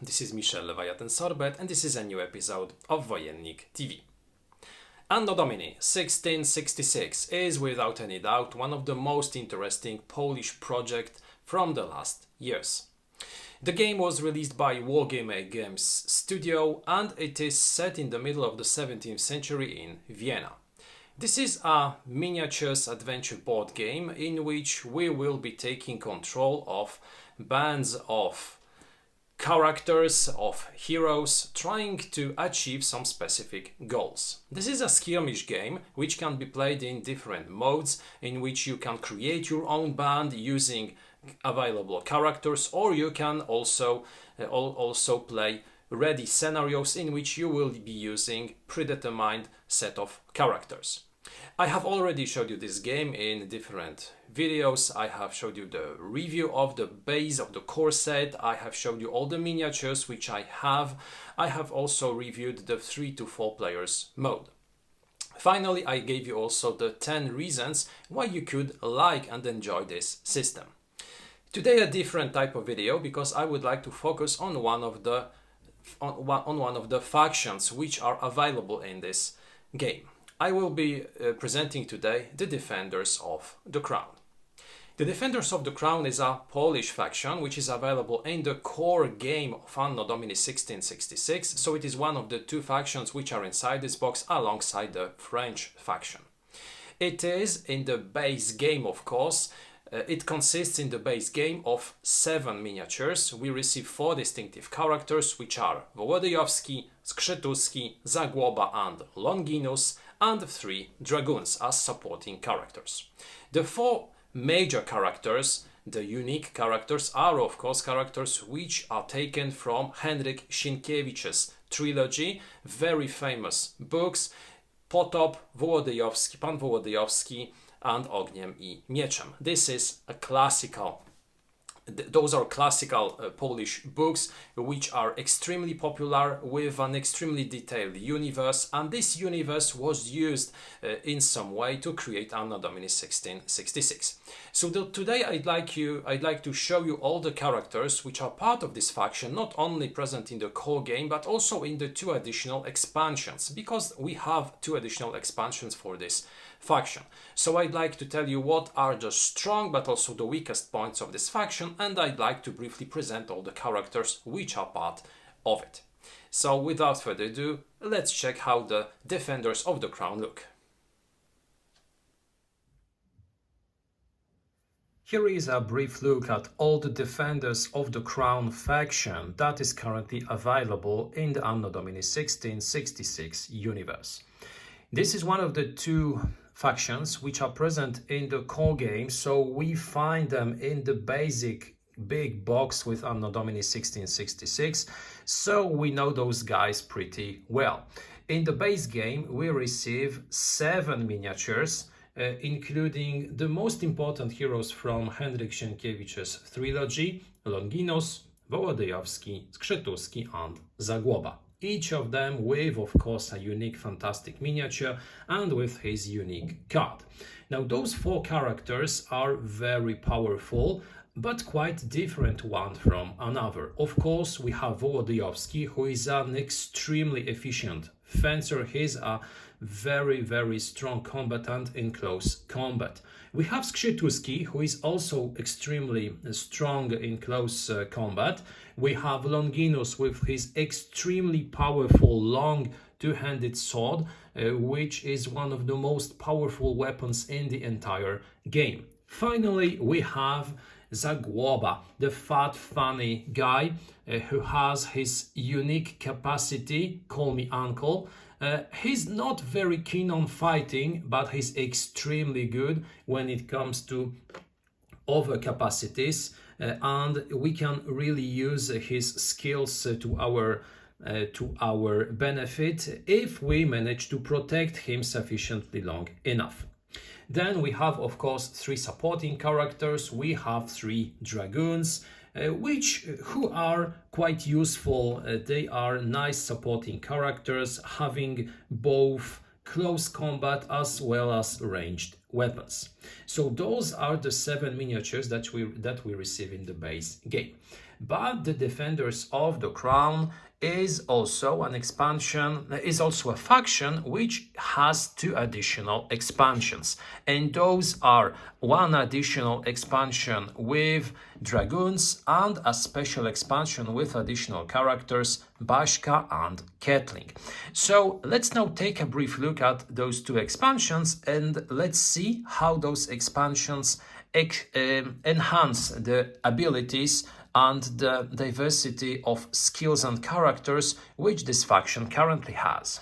this is Michel Leviathan-Sorbet and this is a new episode of Wojennik TV. Anno Domini 1666 is without any doubt one of the most interesting Polish projects from the last years. The game was released by Wargaming Games Studio and it is set in the middle of the 17th century in Vienna. This is a miniatures adventure board game in which we will be taking control of bands of characters, of heroes, trying to achieve some specific goals. This is a skirmish game which can be played in different modes, in which you can create your own band using available characters, or you can also play ready scenarios in which you will be using predetermined set of characters. I have already showed you this game in different videos. I have showed you the review of the base of the core set. I have showed you all the miniatures which I have. I have also reviewed the 3 to 4 players mode. Finally, I gave you also the 10 reasons why you could like and enjoy this system. Today a different type of video because I would like to focus on one of the factions which are available in this game. I will be presenting today the Defenders of the Crown. The Defenders of the Crown is a Polish faction which is available in the core game of Anno Domini 1666, so it is one of the two factions which are inside this box alongside the French faction. It is in the base game, of course. It consists in the base game of 7 miniatures. We receive 4 distinctive characters which are Wołodyjowski, Skrzytuski, Zagłoba and Longinus, and 3 dragoons as supporting characters. The 4 major characters, the unique characters, are of course characters which are taken from Henryk Sienkiewicz's Trilogy, very famous books, Potop, Wołodyjowski, Pan Wołodyjowski and Ogniem I Mieczem. This is a classical, those are classical Polish books which are extremely popular with an extremely detailed universe, and this universe was used in some way to create Anno Domini 1666. So today I'd like to show you all the characters which are part of this faction, not only present in the core game but also in the 2 additional expansions, because we have 2 additional expansions for this faction. So I'd like to tell you what are the strong but also the weakest points of this faction, and I'd like to briefly present all the characters which are part of it. So without further ado, let's check how the Defenders of the Crown look. Here is a brief look at all the Defenders of the Crown faction that is currently available in the Anno Domini 1666 universe. This is one of the 2 factions which are present in the core game, so we find them in the basic big box with Anno Domini 1666, so we know those guys pretty well. In the base game we receive 7 miniatures, including the most important heroes from Henryk Sienkiewicz's Trilogy: Longinus, Wołodyjowski, Skrzytuski and Zagłoba. Each of them with, of course, a unique, fantastic miniature and with his unique card. Now, those 4 characters are very powerful, but quite different one from another. Of course, we have Wołodyjowski, who is an extremely efficient fencer. He's a very, very strong combatant in close combat. We have Skrzytuski, who is also extremely strong in close combat. We have Longinus with his extremely powerful long 2-handed sword, which is one of the most powerful weapons in the entire game. Finally, we have Zagłoba, the fat, funny guy who has his unique capacity, call me uncle. He's not very keen on fighting, but he's extremely good when it comes to overcapacities, and we can really use his skills to our benefit if we manage to protect him sufficiently long enough. Then we have, of course, 3 supporting characters. We have 3 dragoons, who are quite useful. They are nice supporting characters, having both close combat as well as ranged weapons. So those are the 7 miniatures that we receive in the base game. But the Defenders of the Crown is also an expansion, is also a faction which has 2 additional expansions, and those are one additional expansion with dragoons and a special expansion with additional characters Bashka and Ketling. So let's now take a brief look at those 2 expansions, and let's see how those expansions enhance the abilities and the diversity of skills and characters which this faction currently has.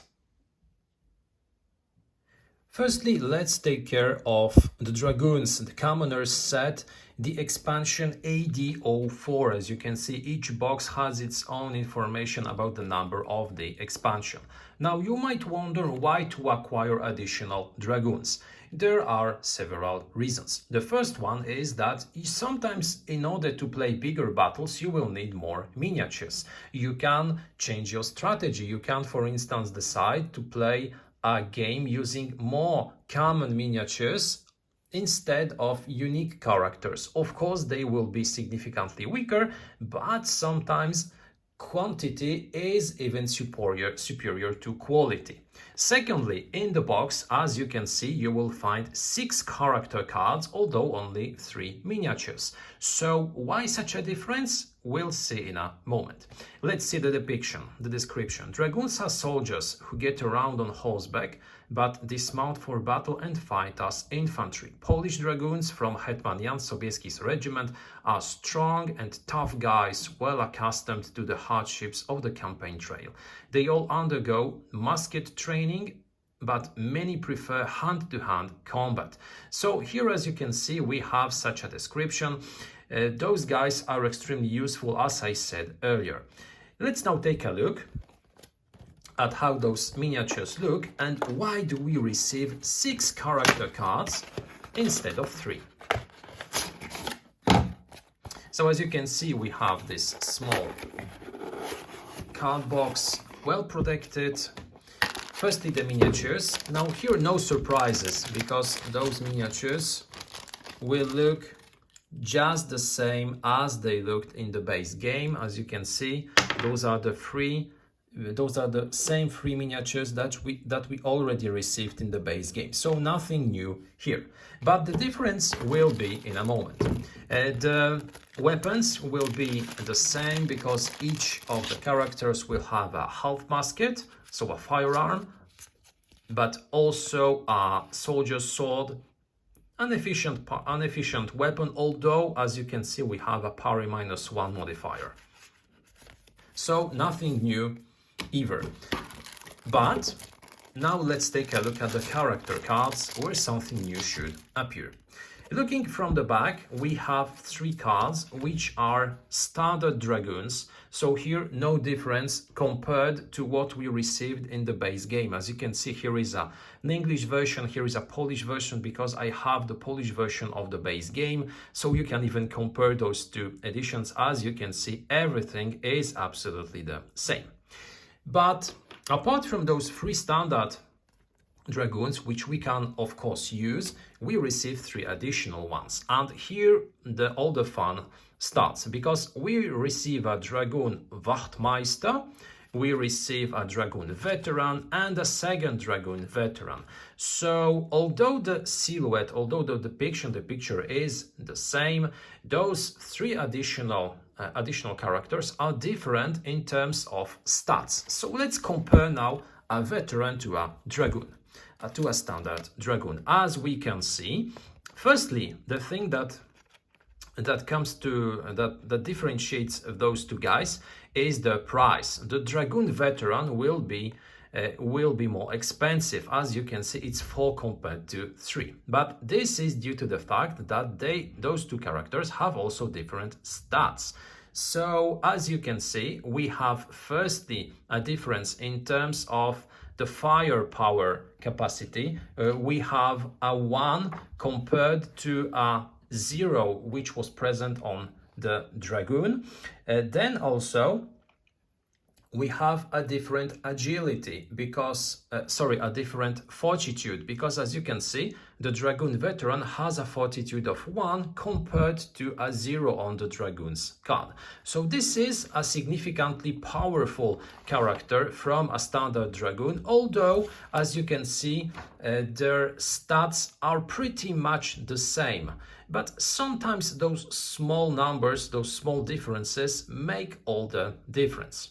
Firstly, let's take care of the Dragoons. The Commoners set the expansion AD04. As you can see, each box has its own information about the number of the expansion. Now, you might wonder why to acquire additional Dragoons. There are several reasons. The first one is that sometimes in order to play bigger battles, you will need more miniatures. You can change your strategy. You can, for instance, decide to play a game using more common miniatures instead of unique characters. Of course, they will be significantly weaker, but sometimes quantity is even superior to quality. Secondly, in the box, as you can see, you will find 6 character cards, although only 3 miniatures. So why such a difference? We'll see in a moment. Let's see the depiction, the description. Dragoons are soldiers who get around on horseback, but dismount for battle and fight as infantry. Polish dragoons from Hetman Jan Sobieski's regiment are strong and tough guys, well accustomed to the hardships of the campaign trail. They all undergo musket training, but many prefer hand-to-hand combat. So here, as you can see, we have such a description. Those guys are extremely useful, as I said earlier. Let's now take a look at how those miniatures look and why do we receive 6 character cards instead of 3. So as you can see, we have this small card box, well protected. Firstly, the miniatures. Now here, no surprises, because those miniatures will look just the same as they looked in the base game. As you can see, those are the same 3 miniatures that we already received in the base game. So nothing new here. But the difference will be in a moment. The weapons will be the same, because each of the characters will have a half musket, so a firearm, but also a soldier's sword, an efficient weapon, although as you can see, we have a parry -1 modifier. So nothing new either. But now let's take a look at the character cards where something new should appear. Looking from the back, we have 3 cards which are standard dragoons. So here, no difference compared to what we received in the base game. As you can see, here is an English version, here is a Polish version, because I have the Polish version of the base game. So you can even compare those 2 editions. As you can see, everything is absolutely the same. But apart from those 3 standard dragoons, which we can of course use, we receive 3 additional ones. And here all the fun starts, because we receive a dragoon Wachtmeister, we receive a dragoon veteran and a second dragoon veteran. So although the silhouette, although the picture is the same, those 3 additional characters are different in terms of stats. So let's compare now a veteran to a dragoon, to a standard dragoon. As we can see, firstly, the thing that differentiates those 2 guys is the price. The dragoon veteran will be more expensive. As you can see, it's 4 compared to 3. But this is due to the fact that those 2 characters have also different stats. So as you can see, we have firstly a difference in terms of the firepower capacity. We have a 1 compared to a 0, which was present on the dragoon. Then also we have a different agility because, a different fortitude, because as you can see, the Dragoon veteran has a fortitude of 1 compared to a 0 on the Dragoon's card. So this is a significantly powerful character from a standard Dragoon, although, as you can see, their stats are pretty much the same. But sometimes those small numbers, those small differences make all the difference.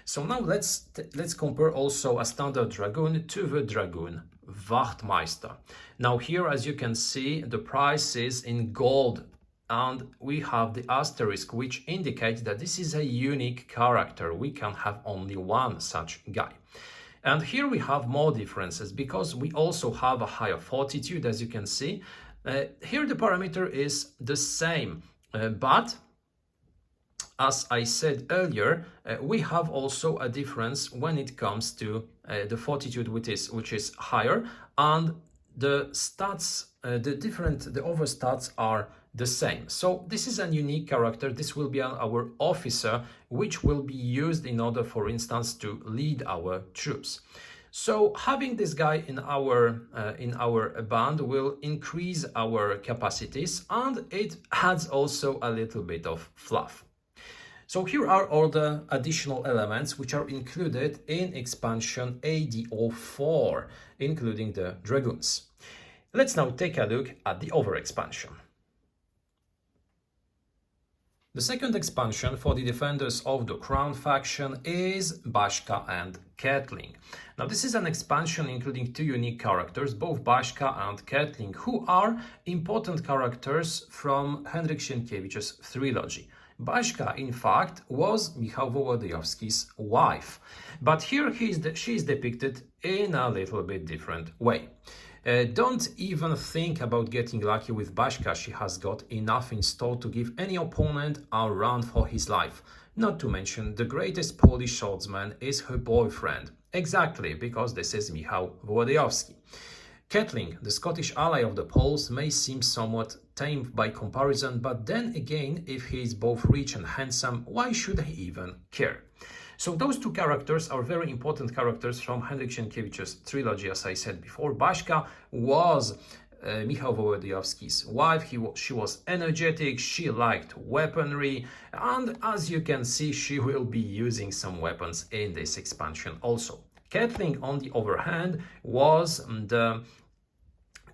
So now let's compare also a standard Dragoon to the Dragoon Wachtmeister. Now here, as you can see, the price is in gold and we have the asterisk, which indicates that this is a unique character. We can have only one such guy. And here we have more differences because we also have a higher fortitude, as you can see. Here the parameter is the same, but as I said earlier, we have also a difference when it comes to the fortitude, which is higher, and the stats, the overstats are the same. So this is a unique character. This will be our officer, which will be used in order, for instance, to lead our troops. So having this guy in our band will increase our capacities, and it adds also a little bit of fluff. So here are all the additional elements which are included in expansion AD04, including the Dragoons. Let's now take a look at the overexpansion. The second expansion for the Defenders of the Crown faction is Bashka and Ketling. Now this is an expansion including 2 unique characters, both Bashka and Ketling, who are important characters from Henryk Sienkiewicz's Trilogy. Bashka, in fact, was Michał Wołodyjowski's wife, but here she is depicted in a little bit different way. Don't even think about getting lucky with Bashka. She has got enough in store to give any opponent a run for his life. Not to mention, the greatest Polish swordsman is her boyfriend. Exactly, because this is Michał Wołodyjowski. Ketling, the Scottish ally of the Poles, may seem somewhat tame by comparison, but then again, if he is both rich and handsome, why should he even care? So those 2 characters are very important characters from Henryk Sienkiewicz's Trilogy, as I said before. Bashka was Michał Wołodyjowski's wife. She was energetic, she liked weaponry, and as you can see, she will be using some weapons in this expansion also. Ketling, on the other hand, was the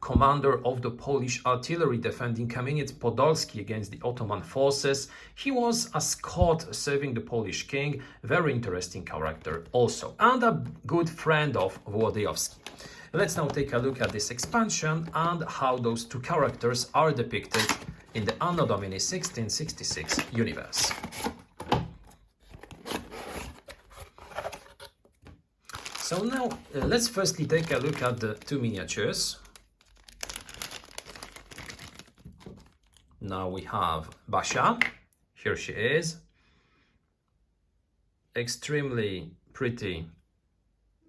commander of the Polish artillery defending Kamieniec Podolski against the Ottoman forces. He was a Scot serving the Polish king, very interesting character also, and a good friend of Wołodyjowski. Let's now take a look at this expansion and how those 2 characters are depicted in the Anno Domini 1666 universe. So now let's firstly take a look at the 2 miniatures. Now we have Basia. Here she is. Extremely pretty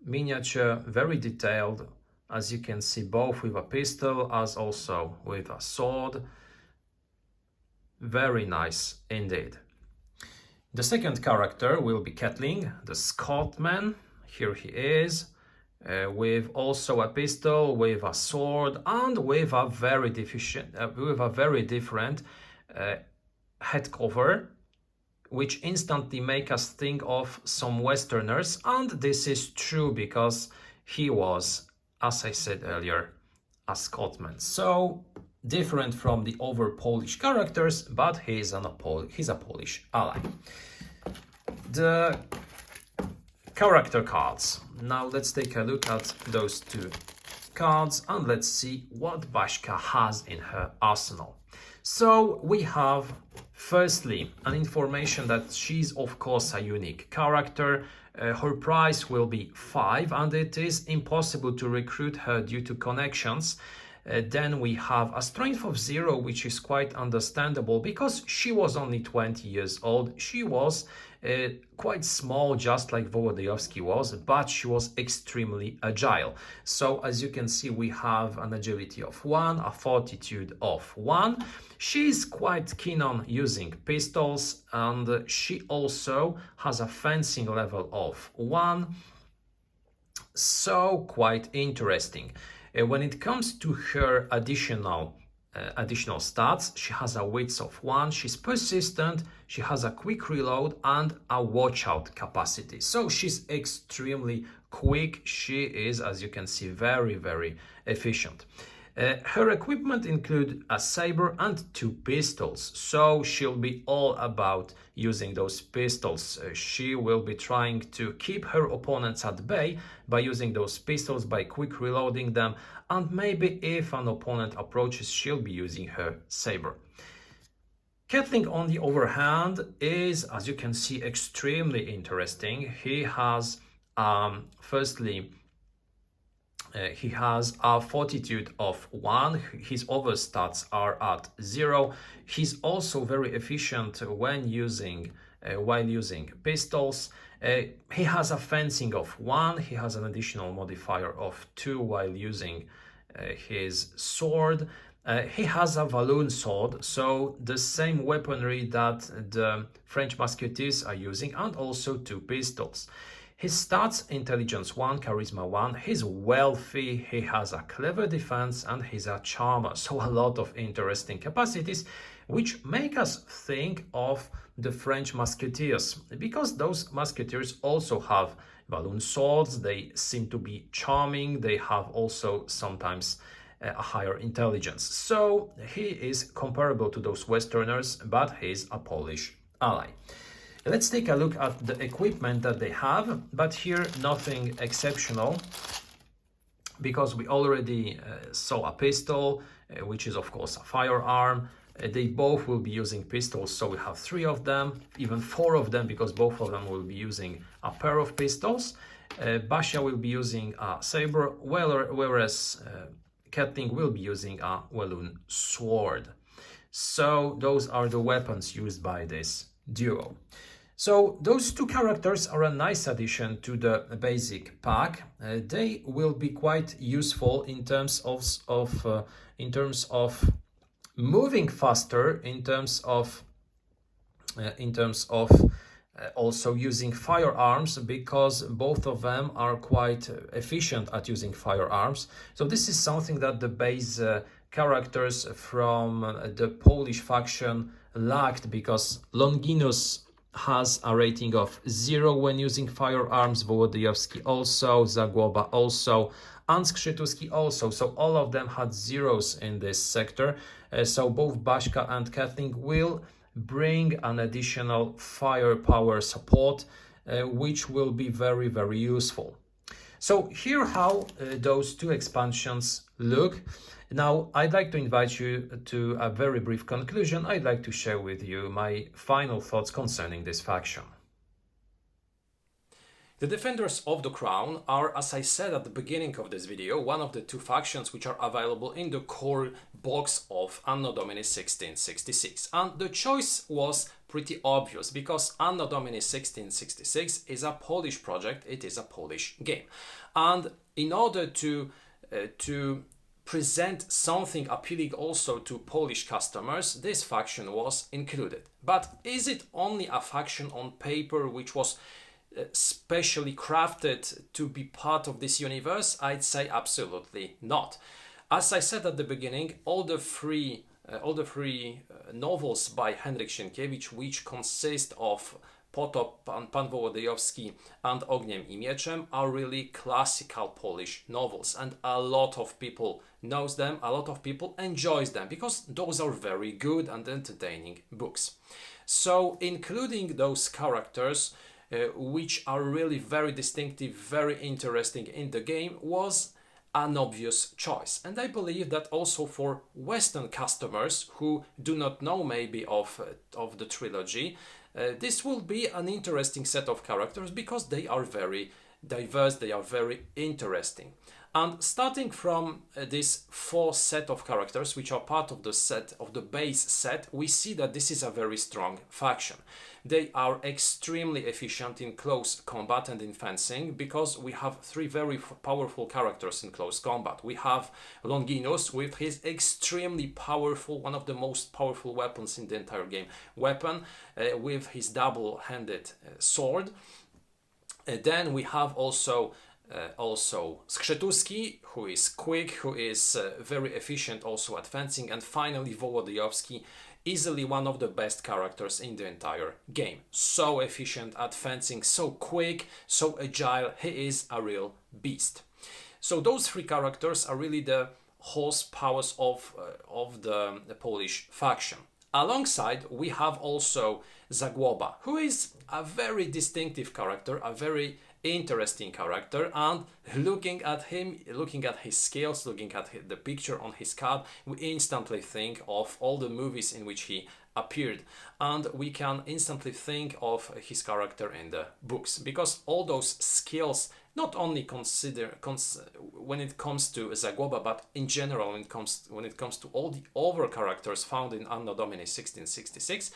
miniature, very detailed, as you can see, both with a pistol as also with a sword. Very nice indeed. The second character will be Ketling, the Scotsman. Here he is, with also a pistol, with a sword, and with a very different head cover, which instantly make us think of some Westerners, and this is true because he was, as I said earlier, a Scotsman. So different from the other Polish characters, but he's a Polish ally. The character cards. Now let's take a look at those 2 cards and let's see what Bashka has in her arsenal. So we have firstly an information that she's of course a unique character. Her price will be 5 and it is impossible to recruit her due to connections. Then we have a strength of 0, which is quite understandable because she was only 20 years old. She was quite small, just like Wołodyjowski was, but she was extremely agile. So as you can see, we have an agility of 1, a fortitude of 1. She is quite keen on using pistols, and she also has a fencing level of 1. So quite interesting. When it comes to her additional stats, she has a width of 1, she's persistent, she has a quick reload and a watch out capacity. So she's extremely quick. She is, as you can see, very, very efficient. Her equipment include a saber and 2 pistols, so she'll be all about using those pistols. She will be trying to keep her opponents at bay by using those pistols, by quick reloading them, and maybe if an opponent approaches, she'll be using her saber. Ketling, on the other hand, is, as you can see, extremely interesting. He has, firstly, he has a fortitude of 1, his other stats are at 0. He's also very efficient when using, while using pistols. He has a fencing of 1, he has an additional modifier of 2 while using his sword. He has a Walloon sword, so the same weaponry that the French musketeers are using, and also 2 pistols. His stats: intelligence 1, charisma 1, he's wealthy, he has a clever defense, and he's a charmer. So a lot of interesting capacities, which make us think of the French musketeers, because those musketeers also have Walloon swords, they seem to be charming, they have also sometimes a higher intelligence. So he is comparable to those Westerners, but he's a Polish ally. Let's take a look at the equipment that they have, but here nothing exceptional, because we already saw a pistol, which is of course a firearm. They both will be using pistols, so we have 3 of them, even 4 of them, because both of them will be using a pair of pistols. Basia will be using a saber, whereas Ketling will be using a Walloon sword. So those are the weapons used by this duo. So those 2 characters are a nice addition to the basic pack. They will be quite useful in terms of moving faster, in terms of also using firearms, because both of them are quite efficient at using firearms. So this is something that the base characters from the Polish faction lacked, because Longinus has a rating of 0 when using firearms, Wołodyjowski also, Zagłoba also, and Skrzytuski also. So all of them had 0s in this sector. So both Baśka and Ketling will bring an additional firepower support, which will be very, very useful. So here how those 2 expansions look. Now I'd like to invite you to a very brief conclusion. I'd like to share with you my final thoughts concerning this faction. The Defenders of the Crown are, as I said at the beginning of this video, one of the 2 factions which are available in the core box of Anno Domini 1666. And the choice was pretty obvious, because Anno Domini 1666 is a Polish project, it is a Polish game. And in order to present something appealing also to Polish customers, this faction was included. But is it only a faction on paper which was specially crafted to be part of this universe? I'd say absolutely not. As I said at the beginning, all the three novels by Henryk Sienkiewicz, which consist of Potop, Pan Wołodyjowski and Ogniem I Mieczem, are really classical Polish novels, and a lot of people knows them, a lot of people enjoys them, because those are very good and entertaining books. So including those characters, which are really very distinctive, very interesting in the game, was an obvious choice. And I believe that also for Western customers who do not know maybe of the trilogy, this will be an interesting set of characters, because they are very diverse, they are very interesting. And starting from this 4 set of characters, which are part of the set of the base set, we see that this is a very strong faction. They are extremely efficient in close combat and in fencing, because we have 3 very powerful characters in close combat. We have Longinus with his extremely powerful, one of the most powerful weapons in the entire game, weapon with his double-handed sword. Then we have also Skrzetuski, who is quick, who is very efficient also at fencing, and finally Wołodyjowski, easily one of the best characters in the entire game. So efficient at fencing, so quick, so agile, he is a real beast. So those 3 characters are really the horsepowers of the Polish faction. Alongside, we have also Zagłoba, who is a very distinctive character, a very interesting character, and looking at him, looking at his skills, looking at the picture on his card, we instantly think of all the movies in which he appeared, and we can instantly think of his character in the books, because all those skills, not only when it comes to Zagłoba, but in general when it comes to all the other characters found in Anno Domini 1666,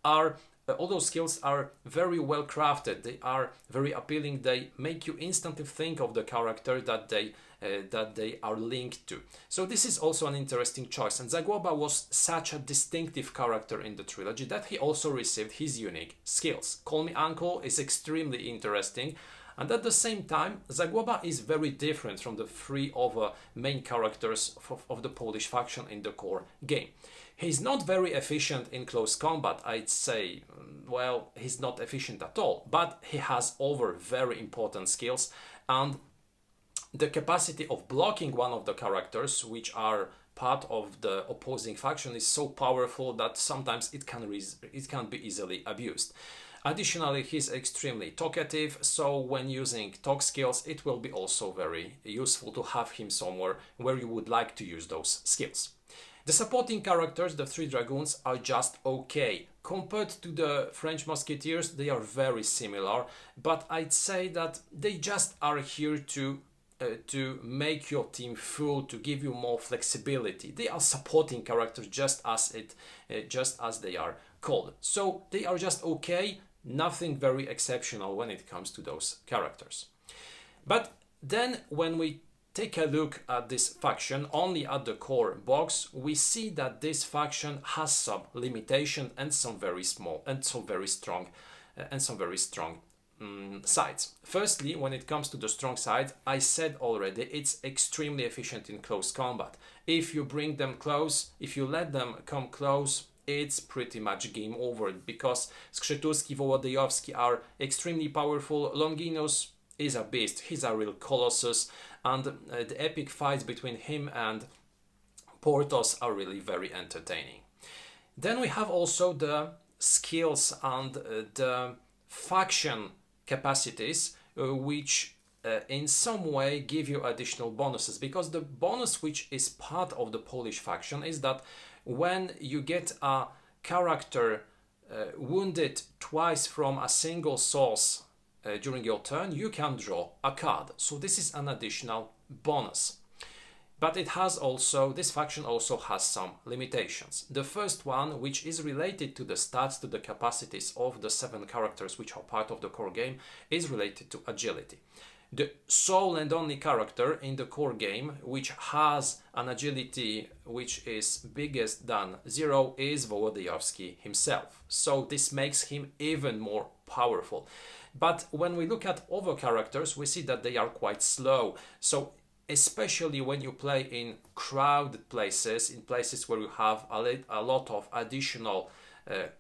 are all those skills are very well crafted. They are very appealing. They make you instantly think of the character that they are linked to. So this is also an interesting choice. And Zagłoba was such a distinctive character in the trilogy that he also received his unique skills. Call Me Uncle is extremely interesting. And at the same time, Zagłoba is very different from the 3 other main characters of the Polish faction in the core game. He's not very efficient in close combat, I'd say. Well, he's not efficient at all, but he has other very important skills, and the capacity of blocking one of the characters, which are part of the opposing faction, is so powerful that sometimes it can be easily abused. Additionally, he's extremely talkative, so when using talk skills, it will be also very useful to have him somewhere where you would like to use those skills. The supporting characters, the 3 dragoons, are just okay. Compared to the French musketeers, they are very similar, but I'd say that they just are here to make your team full, to give you more flexibility. They are supporting characters just as they are called. So they are just okay, nothing very exceptional when it comes to those characters. But then when we take a look at this faction only at the core box, we see that this faction has some limitation and some very small and some very strong sides. Firstly, when it comes to the strong side, I said already, it's extremely efficient in close combat. If you bring them close, if you let them come close, it's pretty much game over, because Skrzetuski, Wołodyjowski are extremely powerful. Longinus is a beast, he's a real colossus, and the epic fights between him and Porthos are really very entertaining. Then we have also the skills and the faction capacities, which in some way give you additional bonuses, because the bonus which is part of the Polish faction is that when you get a character wounded twice from a single source during your turn, you can draw a card. So this is an additional bonus. But this faction also has some limitations. The first one, which is related to the stats, to the capacities of the 7 characters which are part of the core game, is related to agility. The sole and only character in the core game which has an agility which is biggest than 0 is Wołodyjowski himself. So this makes him even more powerful. But when we look at other characters, we see that they are quite slow. So especially when you play in crowded places, in places where you have a lot of additional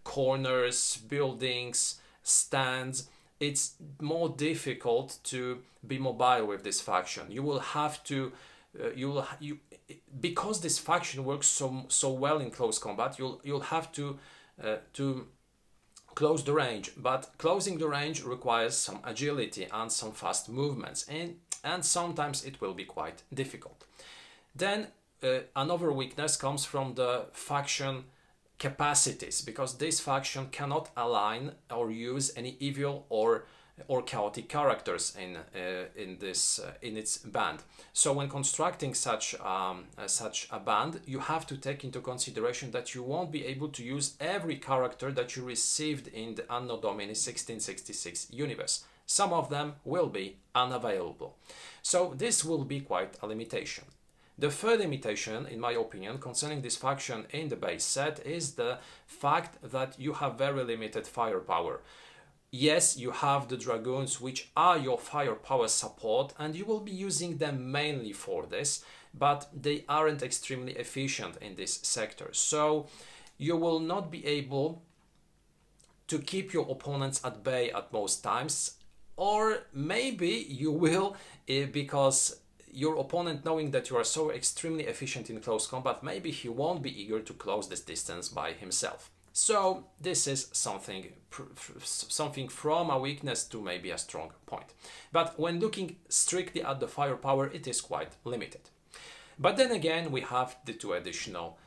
corners, buildings, stands, it's more difficult to be mobile with this faction. You will have to, because this faction works so well in close combat, you'll have to close the range. But closing the range requires some agility and some fast movements, and sometimes it will be quite difficult. Then another weakness comes from the faction capacities, because this faction cannot align or use any evil or or chaotic characters in its band. So when constructing such a band, you have to take into consideration that you won't be able to use every character that you received in the Anno Domini 1666 universe. Some of them will be unavailable. So this will be quite a limitation. The third limitation, in my opinion, concerning this faction in the base set is the fact that you have very limited firepower. Yes, you have the dragoons, which are your firepower support, and you will be using them mainly for this, but they aren't extremely efficient in this sector. So you will not be able to keep your opponents at bay at most times, or maybe you will, because your opponent, knowing that you are so extremely efficient in close combat, maybe he won't be eager to close this distance by himself. So this is something from a weakness to maybe a strong point. But when looking strictly at the firepower, it is quite limited. But then again, we have the two additional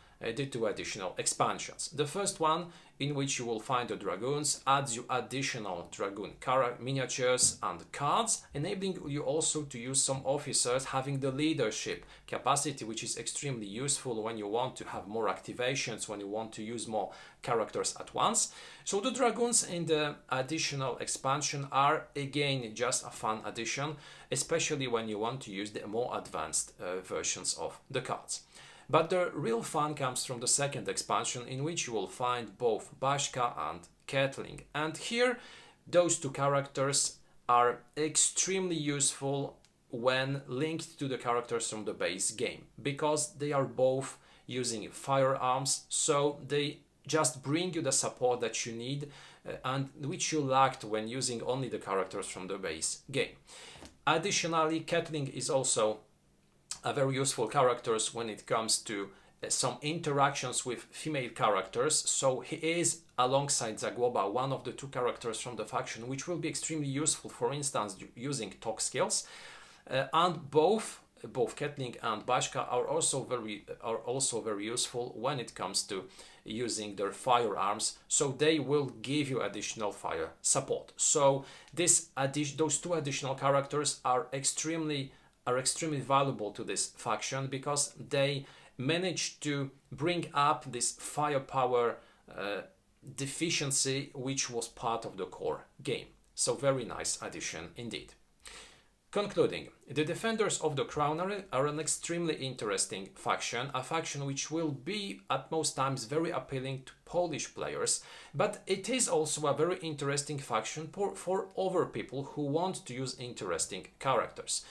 expansions. The first one, in which you will find the dragoons, adds you additional dragoon miniatures and cards, enabling you also to use some officers having the leadership capacity, which is extremely useful when you want to have more activations, when you want to use more characters at once. So the dragoons in the additional expansion are again just a fun addition, especially when you want to use the more advanced versions of the cards. But the real fun comes from the second expansion, in which you will find both Bashka and Ketling. And here, those two characters are extremely useful when linked to the characters from the base game, because they are both using firearms, so they just bring you the support that you need and which you lacked when using only the characters from the base game. Additionally, Ketling is also a very useful character when it comes to some interactions with female characters. So he is, alongside Zagłoba, one of the two characters from the faction, which will be extremely useful, for instance, using talk skills. And both Ketling and Bashka are also very useful when it comes to using their firearms, so they will give you additional fire support. So those two additional characters are extremely valuable to this faction, because they manage to bring up this firepower deficiency, which was part of the core game. So very nice addition indeed. Concluding, the Defenders of the Crown are an extremely interesting faction, a faction which will be at most times very appealing to Polish players, but it is also a very interesting faction for other people who want to use interesting characters.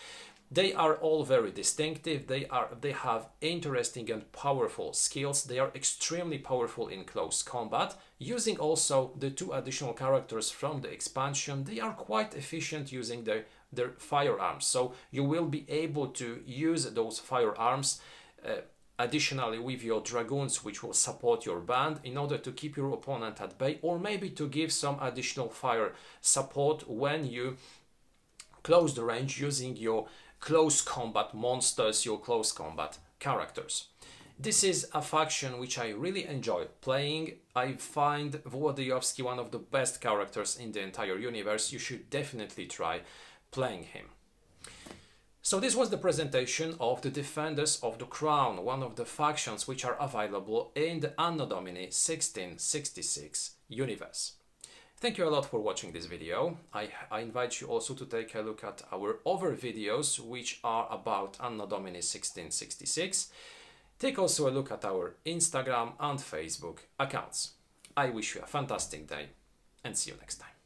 They are all very distinctive, they have interesting and powerful skills, they are extremely powerful in close combat. Using also the two additional characters from the expansion, they are quite efficient using their firearms, so you will be able to use those firearms additionally with your dragoons, which will support your band in order to keep your opponent at bay, or maybe to give some additional fire support when you close the range using your close combat monsters, your close combat characters. This is a faction which I really enjoy playing. I find Wołodyjowski one of the best characters in the entire universe. You should definitely try playing him. So this was the presentation of the Defenders of the Crown, one of the factions which are available in the Anno Domini 1666 universe. Thank you a lot for watching this video. I invite you also to take a look at our other videos which are about Anno Domini 1666. Take also a look at our Instagram and Facebook accounts. I wish you a fantastic day and see you next time.